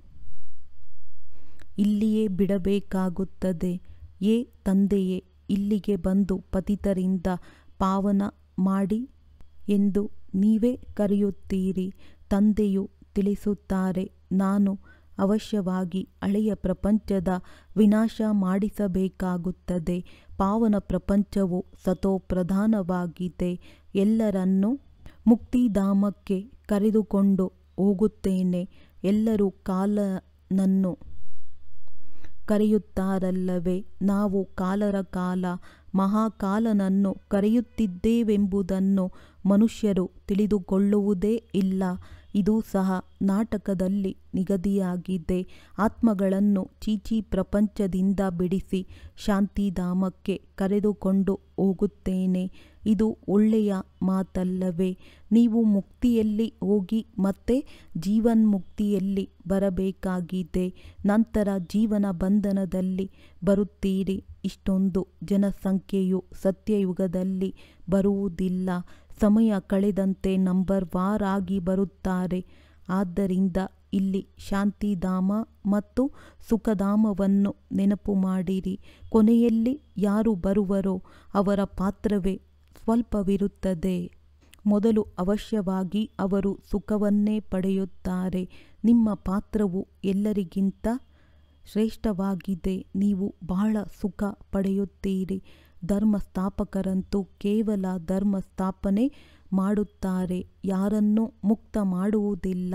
ಇಲ್ಲಿಯೇ ಬಿಡಬೇಕಾಗುತ್ತದೆ. ಏ ತಂದೆಯೇ, ಇಲ್ಲಿಗೆ ಬಂದು ಪತಿತರಿಂದ ಪಾವನ ಮಾಡಿ ಎಂದು ನೀವೇ ಕರೆಯುತ್ತೀರಿ. ತಂದೆಯು ತಿಳಿಸುತ್ತಾರೆ, ನಾನು ಅವಶ್ಯವಾಗಿ ಹಳೆಯ ಪ್ರಪಂಚದ ವಿನಾಶ ಮಾಡಿಸಬೇಕಾಗುತ್ತದೆ. ಪಾವನ ಪ್ರಪಂಚವು ಸತೋಪ್ರಧಾನವಾಗಿದೆ. ಎಲ್ಲರನ್ನೂ ಮುಕ್ತಿಧಾಮಕ್ಕೆ ಕರೆದುಕೊಂಡು ಹೋಗುತ್ತೇನೆ. ಎಲ್ಲರೂ ಕಾಲನನ್ನು ಕರೆಯುತ್ತಾರಲ್ಲವೇ? ನಾವು ಕಾಲರ ಕಾಲ, ಮಹಾಕಾಲನನ್ನು ಕರೆಯುತ್ತಿದ್ದೇವೆಂಬುದನ್ನು ಮನುಷ್ಯರು ತಿಳಿದುಕೊಳ್ಳುವುದೇ ಇಲ್ಲ. ಇದು ಸಹ ನಾಟಕದಲ್ಲಿ ನಿಗದಿಯಾಗಿದೆ. ಆತ್ಮಗಳನ್ನು ಚೀಚಿ ಪ್ರಪಂಚದಿಂದ ಬಿಡಿಸಿ ಶಾಂತಿಧಾಮಕ್ಕೆ ಕರೆದುಕೊಂಡು ಹೋಗುತ್ತೇನೆ. ಇದು ಒಳ್ಳೆಯ ಮಾತಲ್ಲವೇ? ನೀವು ಮುಕ್ತಿಯಲ್ಲಿ ಹೋಗಿ ಮತ್ತೆ ಜೀವನ್ಮುಕ್ತಿಯಲ್ಲಿ ಬರಬೇಕಾಗಿದೆ. ನಂತರ ಜೀವನ ಬಂಧನದಲ್ಲಿ ಬರುತ್ತೀರಿ. ಇಷ್ಟೊಂದು ಜನಸಂಖ್ಯೆಯು ಸತ್ಯಯುಗದಲ್ಲಿ ಬರುವುದಿಲ್ಲ. ಸಮಯ ಕಳೆದಂತೆ ನಂಬರ್ ವಾರಾಗಿ ಬರುತ್ತಾರೆ. ಆದ್ದರಿಂದ ಇಲ್ಲಿ ಶಾಂತಿಧಾಮ ಮತ್ತು ಸುಖಧಾಮವನ್ನು ನೆನಪು ಮಾಡಿರಿ. ಕೊನೆಯಲ್ಲಿ ಯಾರು ಬರುವರೋ ಅವರ ಪಾತ್ರವೇ ಸ್ವಲ್ಪವಿರುತ್ತದೆ. ಮೊದಲು ಅವಶ್ಯವಾಗಿ ಅವರು ಸುಖವನ್ನೇ ಪಡೆಯುತ್ತಾರೆ. ನಿಮ್ಮ ಪಾತ್ರವು ಎಲ್ಲರಿಗಿಂತ ಶ್ರೇಷ್ಠವಾಗಿದೆ. ನೀವು ಬಹಳ ಸುಖ ಪಡೆಯುತ್ತೀರಿ. ಧರ್ಮಸ್ಥಾಪಕರಂತೂ ಕೇವಲ ಧರ್ಮ ಸ್ಥಾಪನೆ ಮಾಡುತ್ತಾರೆ, ಯಾರನ್ನೂ ಮುಕ್ತ ಮಾಡುವುದಿಲ್ಲ.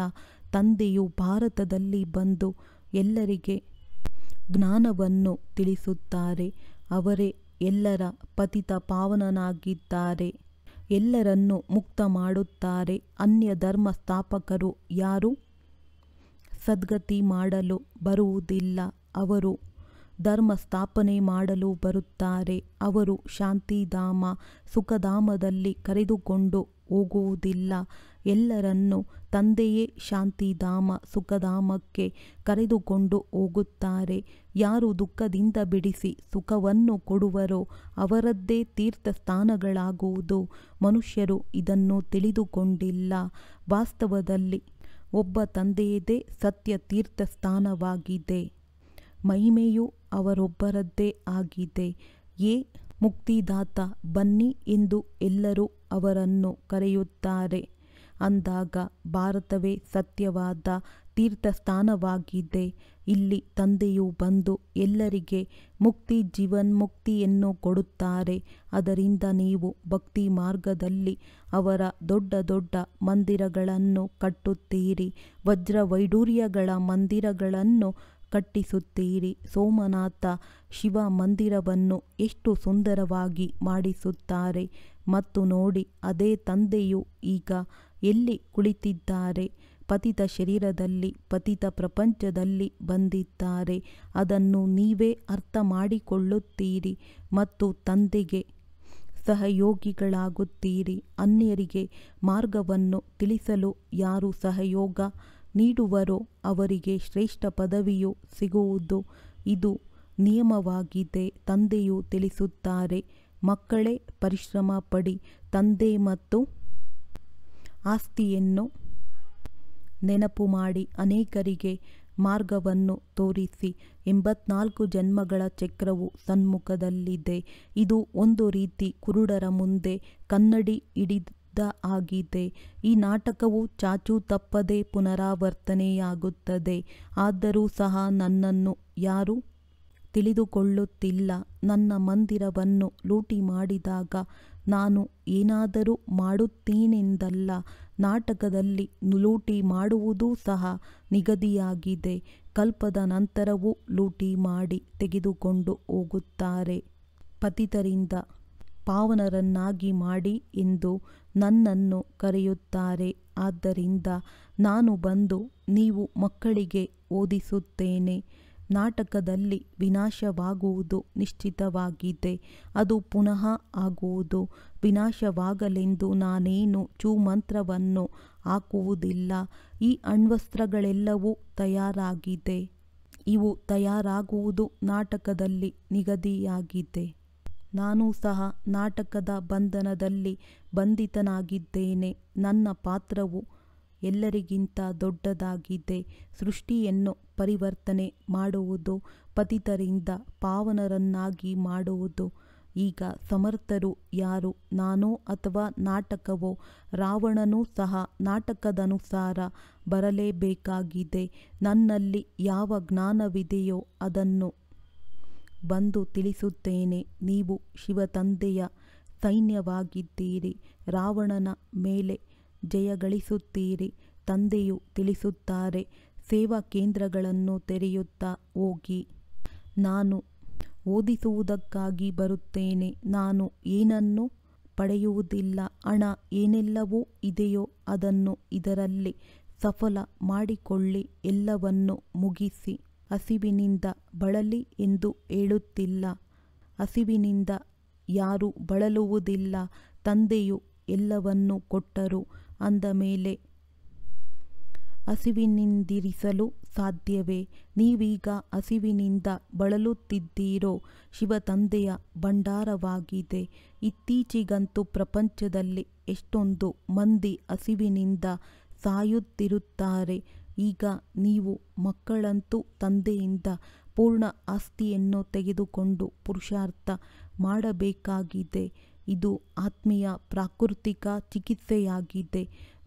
ತಂದೆಯು ಭಾರತದಲ್ಲಿ ಬಂದು ಎಲ್ಲರಿಗೆ ಜ್ಞಾನವನ್ನು ತಿಳಿಸುತ್ತಾರೆ. ಅವರೇ ಎಲ್ಲರ ಪತಿತ ಪಾವನನಾಗಿದ್ದಾರೆ. ಎಲ್ಲರನ್ನೂ ಮುಕ್ತ ಮಾಡುತ್ತಾರೆ. ಅನ್ಯ ಧರ್ಮ ಸ್ಥಾಪಕರು ಯಾರು ಸದ್ಗತಿ ಮಾಡಲು ಬರುವುದಿಲ್ಲ. ಅವರು ಧರ್ಮ ಸ್ಥಾಪನೆ ಮಾಡಲು ಬರುತ್ತಾರೆ. ಅವರು ಶಾಂತಿಧಾಮ, ಸುಖಧಾಮದಲ್ಲಿ ಕರೆದುಕೊಂಡು ಹೋಗುವುದಿಲ್ಲ. ಎಲ್ಲರನ್ನೂ ತಂದೆಯೇ ಶಾಂತಿಧಾಮ, ಸುಖಧಾಮಕ್ಕೆ ಕರೆದುಕೊಂಡು ಹೋಗುತ್ತಾರೆ. ಯಾರು ದುಃಖದಿಂದ ಬಿಡಿಸಿ ಸುಖವನ್ನು ಕೊಡುವರೋ ಅವರದ್ದೇ ತೀರ್ಥಸ್ಥಾನಗಳಾಗುವುದು. ಮನುಷ್ಯರು ಇದನ್ನು ತಿಳಿದುಕೊಂಡಿಲ್ಲ. ವಾಸ್ತವದಲ್ಲಿ ಒಬ್ಬ ತಂದೆಯದೇ ಸತ್ಯ ತೀರ್ಥಸ್ಥಾನವಾಗಿದೆ. ಮಹಿಮೆಯು ಅವರೊಬ್ಬರದ್ದೇ ಆಗಿದೆ. ಏ ಮುಕ್ತಿದಾತ, ಬನ್ನಿ ಎಂದು ಎಲ್ಲರೂ ಅವರನ್ನು ಕರೆಯುತ್ತಾರೆ. ಅಂದಾಗ ಭಾರತವೇ ಸತ್ಯವಾದ ತೀರ್ಥಸ್ಥಾನವಾಗಿದೆ. ಇಲ್ಲಿ ತಂದೆಯು ಬಂದು ಎಲ್ಲರಿಗೆ ಮುಕ್ತಿ ಜೀವನ್ಮುಕ್ತಿಯನ್ನು ಕೊಡುತ್ತಾರೆ. ಅದರಿಂದ ನೀವು ಭಕ್ತಿ ಮಾರ್ಗದಲ್ಲಿ ಅವರ ದೊಡ್ಡ ದೊಡ್ಡ ಮಂದಿರಗಳನ್ನು ಕಟ್ಟುತ್ತೀರಿ, ವಜ್ರವೈಡೂರ್ಯಗಳ ಮಂದಿರಗಳನ್ನು ಕಟ್ಟಿಸುತ್ತೀರಿ. ಸೋಮನಾಥ ಶಿವ ಮಂದಿರವನ್ನು ಎಷ್ಟು ಸುಂದರವಾಗಿ ಮಾಡಿಸುತ್ತಾರೆ. ಮತ್ತು ನೋಡಿ, ಅದೇ ತಂದೆಯು ಈಗ ಎಲ್ಲಿ ಕುಳಿತಿದ್ದಾರೆ? ಪತಿತ ಶರೀರದಲ್ಲಿ ಪತಿತ ಪ್ರಪಂಚದಲ್ಲಿ ಬಂದಿದ್ದಾರೆ. ಅದನ್ನು ನೀವೇ ಅರ್ಥ ಮಾಡಿಕೊಳ್ಳುತ್ತೀರಿ ಮತ್ತು ತಂದೆಗೆ ಸಹಯೋಗಿಗಳಾಗುತ್ತೀರಿ. ಅನ್ಯರಿಗೆ ಮಾರ್ಗವನ್ನು ತಿಳಿಸಲು ಯಾರು ಸಹಯೋಗ ನೀಡುವರೋ ಅವರಿಗೆ ಶ್ರೇಷ್ಠ ಪದವಿಯು ಸಿಗುವುದು. ಇದು ನಿಯಮವಾಗಿದೆ. ತಂದೆಯು ತಿಳಿಸುತ್ತಾರೆ, ಮಕ್ಕಳೇ ಪರಿಶ್ರಮ ಪಡಿ, ತಂದೆ ಮತ್ತು ಆಸ್ತಿಯನ್ನು ನೆನಪು ಮಾಡಿ ಅನೇಕರಿಗೆ ಮಾರ್ಗವನ್ನು ತೋರಿಸಿ. 84 ಜನ್ಮಗಳ ಚಕ್ರವು ಸನ್ಮುಖದಲ್ಲಿದೆ. ಇದು ಒಂದು ರೀತಿ ಕುರುಡರ ಮುಂದೆ ಕನ್ನಡಿ ಹಿಡಿದ ಆಗಿದೆ. ಈ ನಾಟಕವು ಚಾಚೂ ತಪ್ಪದೆ ಪುನರಾವರ್ತನೆಯಾಗುತ್ತದೆ. ಆದರೂ ಸಹ ನನ್ನನ್ನು ಯಾರೂ ತಿಳಿದುಕೊಳ್ಳುತ್ತಿಲ್ಲ. ನನ್ನ ಮಂದಿರವನ್ನು ಲೂಟಿ ಮಾಡಿದಾಗ ನಾನು ಏನಾದರೂ ಮಾಡುತ್ತೇನೆಂದಲ್ಲ. ನಾಟಕದಲ್ಲಿ ಲೂಟಿ ಮಾಡುವುದೂ ಸಹ ನಿಗದಿಯಾಗಿದೆ. ಕಲ್ಪದ ನಂತರವೂ ಲೂಟಿ ಮಾಡಿ ತೆಗೆದುಕೊಂಡು ಹೋಗುತ್ತಾರೆ. ಪತಿತರಿಂದ ಪಾವನರನ್ನಾಗಿ ಮಾಡಿ ಎಂದು ನನ್ನನ್ನು ಕರೆಯುತ್ತಾರೆ. ಆದ್ದರಿಂದ ನಾನು ಬಂದು ನೀವು ಮಕ್ಕಳಿಗೆ ಓದಿಸುತ್ತೇನೆ. ನಾಟಕದಲ್ಲಿ ವಿನಾಶವಾಗುವುದು ನಿಶ್ಚಿತವಾಗಿದೆ. ಅದು ಪುನಃ ಆಗುವುದು. ವಿನಾಶವಾಗಲೆಂದು ನಾನೇನು ಚೂಮಂತ್ರವನ್ನು ಹಾಕುವುದಿಲ್ಲ. ಈ ಅಣ್ವಸ್ತ್ರಗಳೆಲ್ಲವೂ ತಯಾರಾಗಿದೆ. ಇವು ತಯಾರಾಗುವುದು ನಾಟಕದಲ್ಲಿ ನಿಗದಿಯಾಗಿದೆ. ನಾನು ಸಹ ನಾಟಕದ ಬಂಧನದಲ್ಲಿ ಬಂಧಿತನಾಗಿದ್ದೇನೆ. ನನ್ನ ಪಾತ್ರವು ಎಲ್ಲರಿಗಿಂತ ದೊಡ್ಡದಾಗಿದೆ. ಸೃಷ್ಟಿಯನ್ನು ಪರಿವರ್ತನೆ ಮಾಡುವುದು, ಪತಿತರಿಂದ ಪಾವನರನ್ನಾಗಿ ಮಾಡುವುದು. ಈಗ ಸಮರ್ಥರು ಯಾರು? ನಾನೋ ಅಥವಾ ನಾಟಕವೋ? ರಾವಣನೂ ಸಹ ನಾಟಕದನುಸಾರ ಬರಲೇಬೇಕಾಗಿದೆ. ನನ್ನಲ್ಲಿ ಯಾವ ಜ್ಞಾನವಿದೆಯೋ ಅದನ್ನು ಬಂದು ತಿಳಿಸುತ್ತೇನೆ. ನೀವು ಶಿವತಂದೆಯ ಸೈನ್ಯವಾಗಿದ್ದೀರಿ. ರಾವಣನ ಮೇಲೆ ಜಯಗಳಿಸುತ್ತೀರಿ. ತಂದೆಯು ತಿಳಿಸುತ್ತಾರೆ, ಸೇವಾ ಕೇಂದ್ರಗಳನ್ನು ತೆರೆಯುತ್ತಾ ಹೋಗಿ. ನಾನು ಓದಿಸುವುದಕ್ಕಾಗಿ ಬರುತ್ತೇನೆ. ನಾನು ಏನನ್ನೂ ಪಡೆಯುವುದಿಲ್ಲ. ಹಣ ಏನೆಲ್ಲವೂ ಇದೆಯೋ ಅದನ್ನು ಇದರಲ್ಲಿ ಸಫಲ ಮಾಡಿಕೊಳ್ಳಿ. ಎಲ್ಲವನ್ನು ಮುಗಿಸಿ. ಹಸಿವಿನಿಂದ ಬಳಲಿ ಎಂದು ಹೇಳುತ್ತಿಲ್ಲ. ಹಸಿವಿನಿಂದ ಯಾರೂ ಬಳಲುವುದಿಲ್ಲ. ತಂದೆಯು ಎಲ್ಲವನ್ನೂ ಕೊಟ್ಟರು ಅಂದ ಮೇಲೆ ಹಸಿವಿನಿಂದಿರಿಸಲು ಸಾಧ್ಯವೇ? ನೀವೀಗ ಹಸಿವಿನಿಂದ ಬಳಲುತ್ತಿದ್ದೀರೋ? ಶಿವತಂದೆಯ ಭಂಡಾರವಾಗಿದೆ. ಇತ್ತೀಚೆಗಂತೂ ಪ್ರಪಂಚದಲ್ಲಿ ಎಷ್ಟೊಂದು ಮಂದಿ ಹಸಿವಿನಿಂದ ಸಾಯುತ್ತಿರುತ್ತಾರೆ. ಈಗ ನೀವು ಮಕ್ಕಳಂತೂ ತಂದೆಯಿಂದ ಪೂರ್ಣ ಆಸ್ತಿಯನ್ನು ತೆಗೆದುಕೊಂಡು ಪುರುಷಾರ್ಥ ಮಾಡಬೇಕಾಗಿದೆ. ಇದು ಆತ್ಮೀಯ ಪ್ರಾಕೃತಿಕ ಚಿಕಿತ್ಸೆಯಾಗಿದೆ.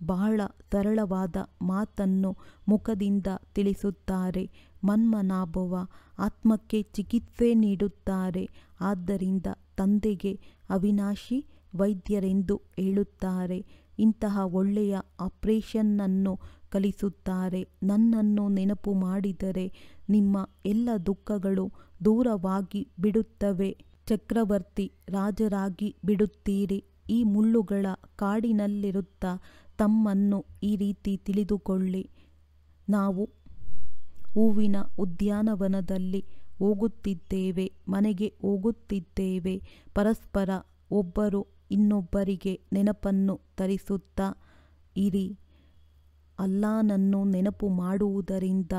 ಬಹಳ ಸರಳವಾದ ಮಾತನ್ನು ಮುಖದಿಂದ ತಿಳಿಸುತ್ತಾರೆ. ಮನ್ಮನಾಭವ ಆತ್ಮಕ್ಕೆ ಚಿಕಿತ್ಸೆ ನೀಡುತ್ತಾರೆ. ಆದ್ದರಿಂದ ತಂದೆಗೆ ಅವಿನಾಶಿ ವೈದ್ಯರೆಂದು ಹೇಳುತ್ತಾರೆ. ಇಂತಹ ಒಳ್ಳೆಯ ಆಪರೇಷನ್ನನ್ನು ಕಲಿಸುತ್ತಾರೆ. ನನ್ನನ್ನು ನೆನಪು ಮಾಡಿದರೆ ನಿಮ್ಮ ಎಲ್ಲ ದುಃಖಗಳು ದೂರವಾಗಿ ಬಿಡುತ್ತವೆ. ಚಕ್ರವರ್ತಿ ರಾಜರಾಗಿ ಬಿಡುತ್ತೀರಿ. ಈ ಮುಳ್ಳುಗಳ ಕಾಡಿನಲ್ಲಿರುತ್ತಾ ತಮ್ಮನ್ನು ಈ ರೀತಿ ತಿಳಿದುಕೊಳ್ಳಿ. ನಾವು ಹೂವಿನ ಉದ್ಯಾನವನದಲ್ಲಿ ಹೋಗುತ್ತಿದ್ದೇವೆ, ಮನೆಗೆ ಹೋಗುತ್ತಿದ್ದೇವೆ. ಪರಸ್ಪರ ಒಬ್ಬರು ಇನ್ನೊಬ್ಬರಿಗೆ ನೆನಪನ್ನು ತರಿಸುತ್ತಾ ಇರಿ. ಅಲ್ಲಾನನ್ನು ನೆನಪು ಮಾಡುವುದರಿಂದ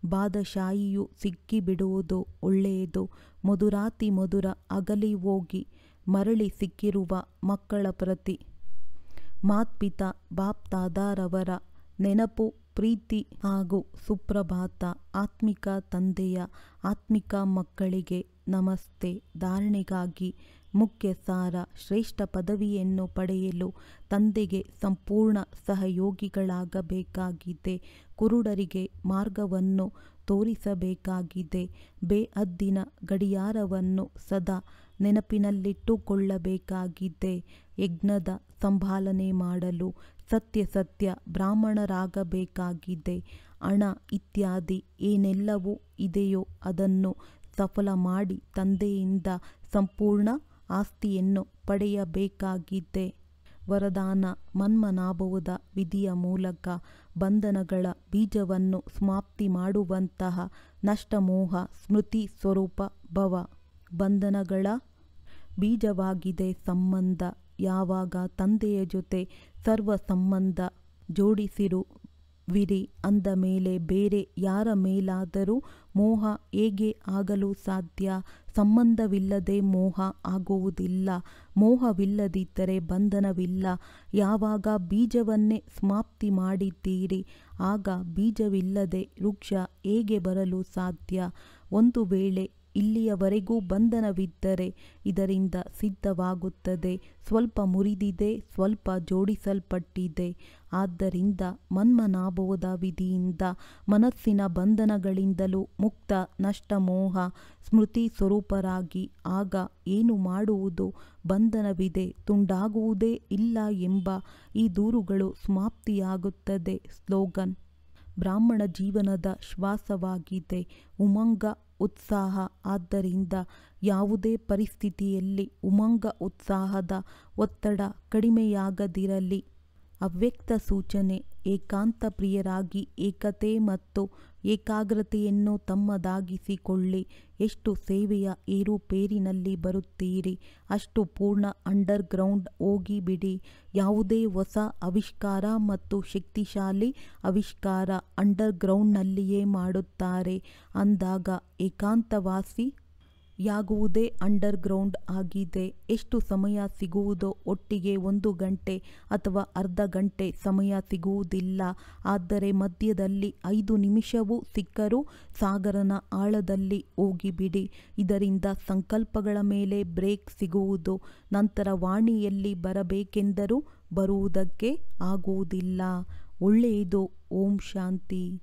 ಬಾದಶಾಹಿಯು ಸಿಕ್ಕಿಬಿಡುವುದು ಒಳ್ಳೆಯದು. ಮಧುರಾತಿ ಮಧುರ ಅಗಲಿ ಹೋಗಿ ಮರಳಿ ಸಿಕ್ಕಿರುವ ಮಕ್ಕಳ ಪ್ರತಿ ಮಾತ್ಪಿತಾ ಬಾಪ್ದಾದಾರವರ ನೆನಪು, ಪ್ರೀತಿ ಹಾಗೂ ಸುಪ್ರಭಾತ. ಆತ್ಮಿಕ ತಂದೆಯ ಆತ್ಮಿಕ ಮಕ್ಕಳಿಗೆ ನಮಸ್ತೆ. ಧಾರಣೆಗಾಗಿ ಮುಖ್ಯ ಸಾರ: ಶ್ರೇಷ್ಠ ಪದವಿಯನ್ನು ಪಡೆಯಲು ತಂದೆಗೆ ಸಂಪೂರ್ಣ ಸಹಯೋಗಿಗಳಾಗಬೇಕಾಗಿದೆ. ಕುರುಡರಿಗೆ ಮಾರ್ಗವನ್ನು ತೋರಿಸಬೇಕಾಗಿದೆ. ಬೇಹದ್ದಿನ ಗಡಿಯಾರವನ್ನು ಸದಾ ನೆನಪಿನಲ್ಲಿಟ್ಟುಕೊಳ್ಳಬೇಕಾಗಿದೆ. ಯಜ್ಞದ ಸಂಭಾಲನೆ ಮಾಡಲು ಸತ್ಯ ಬ್ರಾಹ್ಮಣರಾಗಬೇಕಾಗಿದೆ. ಹಣ ಇತ್ಯಾದಿ ಏನೆಲ್ಲವೂ ಇದೆಯೋ ಅದನ್ನು ಸಫಲ ಮಾಡಿ ತಂದೆಯಿಂದ ಸಂಪೂರ್ಣ ಆಸ್ತಿಯನ್ನು ಪಡೆಯಬೇಕಾಗಿದೆ. ವರದಾನ: ಮನ್ಮನಾಭವದ ವಿಧಿಯ ಮೂಲಕ ಬಂಧನಗಳ ಬೀಜವನ್ನು ಸಮಾಪ್ತಿ ಮಾಡುವಂತಹ ನಷ್ಟಮೋಹ ಸ್ಮೃತಿ ಸ್ವರೂಪ ಭವ. ಬಂಧನಗಳ ಬೀಜವಾಗಿದೆ ಸಂಬಂಧ. ಯಾವಾಗ ತಂದೆಯ ಜೊತೆ ಸರ್ವ ಸಂಬಂಧ ಜೋಡಿಸಿರುವಿರಿ ಅಂದ ಮೇಲೆ ಬೇರೆ ಯಾರ ಮೇಲಾದರೂ ಮೋಹ ಹೇಗೆ ಆಗಲು ಸಾಧ್ಯ? ಸಂಬಂಧವಿಲ್ಲದೆ ಮೋಹ ಆಗುವುದಿಲ್ಲ. ಮೋಹವಿಲ್ಲದಿದ್ದರೆ ಬಂಧನವಿಲ್ಲ. ಯಾವಾಗ ಬೀಜವನ್ನೇ ಸಮಾಪ್ತಿ ಮಾಡಿದ್ದೀರಿ ಆಗ ಬೀಜವಿಲ್ಲದೆ ವೃಕ್ಷ ಹೇಗೆ ಬರಲು ಸಾಧ್ಯ? ಒಂದು ವೇಳೆ ಇಲ್ಲಿಯವರೆಗೂ ಬಂಧನವಿದ್ದರೆ ಇದರಿಂದ ಸಿದ್ಧವಾಗುತ್ತದೆ. ಸ್ವಲ್ಪ ಮುರಿದಿದೆ, ಸ್ವಲ್ಪ ಜೋಡಿಸಲ್ಪಟ್ಟಿದೆ. ಆದ್ದರಿಂದ ಮನ್ಮನಾಭವದ ವಿಧಿಯಿಂದ ಮನಸ್ಸಿನ ಬಂಧನಗಳಿಂದಲೂ ಮುಕ್ತ ನಷ್ಟಮೋಹ ಸ್ಮೃತಿ ಸ್ವರೂಪರಾಗಿ ಆಗ ಏನು ಮಾಡುವುದು? ಬಂಧನವಿದೆ, ತುಂಡಾಗುವುದೇ ಇಲ್ಲ ಎಂಬ ಈ ದೂರುಗಳು ಸಮಾಪ್ತಿಯಾಗುತ್ತದೆ. ಸ್ಲೋಗನ್: ಬ್ರಾಹ್ಮಣ ಜೀವನದ ಶ್ವಾಸವಾಗಿದೆ ಉಮಂಗ ಉತ್ಸಾಹ. ಆದ್ದರಿಂದ ಯಾವುದೇ ಪರಿಸ್ಥಿತಿಯಲ್ಲಿ ಉಮಂಗ ಉತ್ಸಾಹದ ಒತ್ತಡ ಕಡಿಮೆಯಾಗದಿರಲಿ. ಅವ್ಯಕ್ತ ಸೂಚನೆ: ಏಕಾಂತ ಪ್ರಿಯರಾಗಿ ಏಕತೆ ಮತ್ತು ಏಕಾಗ್ರತೆಯನ್ನು ತಮ್ಮದಾಗಿಸಿಕೊಳ್ಳಿ. ಎಷ್ಟು ಸೇವೆಯ ಏರುಪೇರಿನಲ್ಲಿ ಬರುತ್ತೀರಿ ಅಷ್ಟು ಪೂರ್ಣ ಅಂಡರ್ ಗ್ರೌಂಡ್ ಹೋಗಿಬಿಡಿ. ಯಾವುದೇ ಹೊಸ ಆವಿಷ್ಕಾರ ಮತ್ತು ಶಕ್ತಿಶಾಲಿ ಆವಿಷ್ಕಾರ ಅಂಡರ್ ಗ್ರೌಂಡ್ನಲ್ಲಿಯೇ ಮಾಡುತ್ತಾರೆ. ಅಂದಾಗ ಏಕಾಂತವಾಸಿ ಯಾಗುವುದೇ ಅಂಡರ್ ಗ್ರೌಂಡ್ ಆಗಿದೆ. ಎಷ್ಟು ಸಮಯ ಸಿಗುವುದೋ ಒಟ್ಟಿಗೆ 1 ಗಂಟೆ ಅಥವಾ ಅರ್ಧ ಗಂಟೆ ಸಮಯ ಸಿಗುವುದಿಲ್ಲ. ಆದರೆ ಮಧ್ಯದಲ್ಲಿ 5 ನಿಮಿಷವೂ ಸಿಕ್ಕರೂ ಸಾಗರನ ಆಳದಲ್ಲಿ ಹೋಗಿಬಿಡಿ. ಇದರಿಂದ ಸಂಕಲ್ಪಗಳ ಮೇಲೆ ಬ್ರೇಕ್ ಸಿಗುವುದು. ನಂತರ ವಾಣಿಯಲ್ಲಿ ಬರಬೇಕೆಂದರೂ ಬರುವುದಕ್ಕೆ ಆಗುವುದಿಲ್ಲ. ಒಳ್ಳೆಯದು. ಓಂ ಶಾಂತಿ.